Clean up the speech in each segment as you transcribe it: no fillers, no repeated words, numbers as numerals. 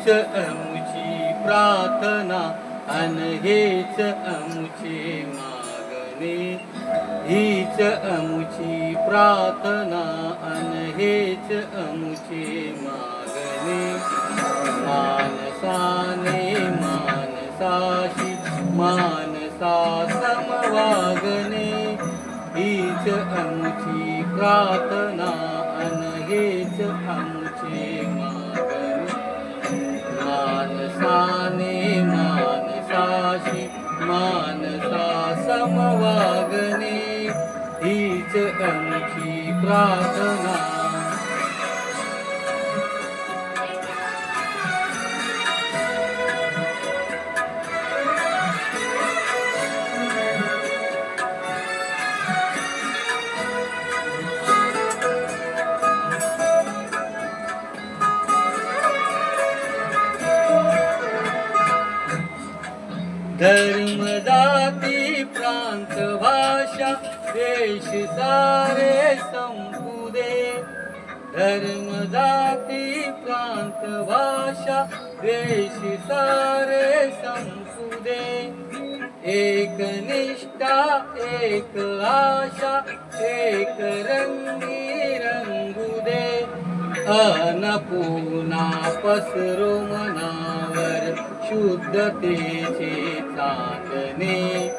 हीच अमुची प्रार्थना अन हेच अमुचे मागणे. हीच अमुची प्रार्थना अन हेच अमुचे मागणे. मानसाने मानसाशी मानसा समवागणे. हीच अमुची प्रार्थना अन हेच अमुचे मागणे. मानसाने मानसाशी मानसा समवागणे. हीच अमुची प्रार्थना. धर्म जाती प्रांत भाषा देश सारे संपू दे. धर्म जाती प्रांत भाषा देश सारे संपू दे. एक निष्ठा एक आशा एक रंगी रंगू दे. अनपुना पसरो मनावर शुद्धतेचे चांदणे.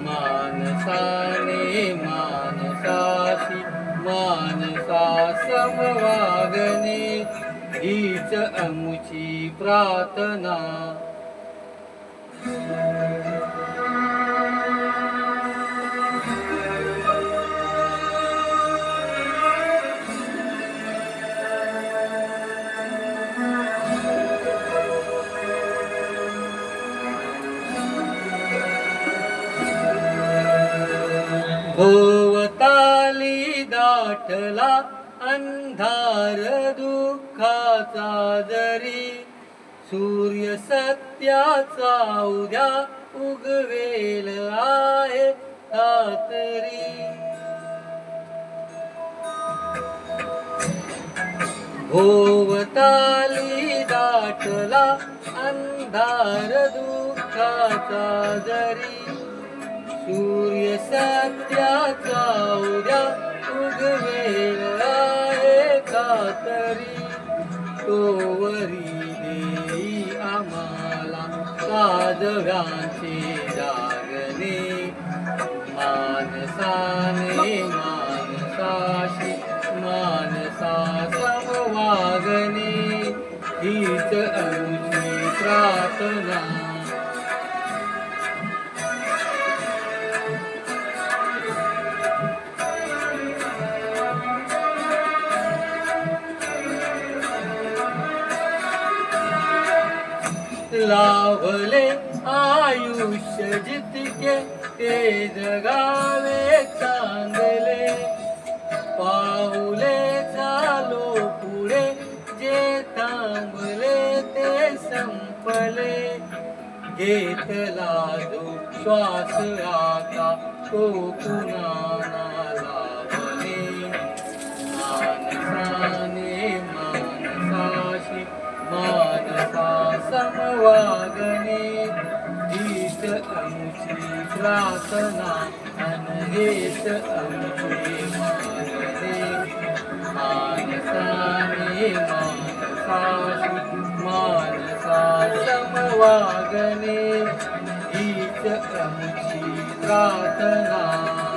मानसाने मानसाशी मानसा समवागणे. हीच अमुची प्रार्थना. भोवताली दाटला अंधार दुःखाचा जरी. सूर्य सत्याचा उद्या उगवेल आहे खात्री. भोवताली दाटला अंधार दुःखाचा जरी. सूर्य सत्याचा उद्या उगवेल आहे खात्री. तोवरी देई आम्हाला काजव्यांचे जागणे. मानसाने मानसाशी मानसा समवागणे. हीच अमुची प्रार्थना. लाभले आयुष्य जितके ते जगावे चांगले. पाऊले चालो पुढे जे थांबले ते संपले. घेतला जो श्वास आता तो पुन्हा लाभले. मानसाने मानसाशी मानसा समवागणे. हीच अमुची प्रार्थना अन हेच अमुचे मागणे. मानसाने मानसाशी मानसा समवागणे. हीच अमुची प्रार्थना.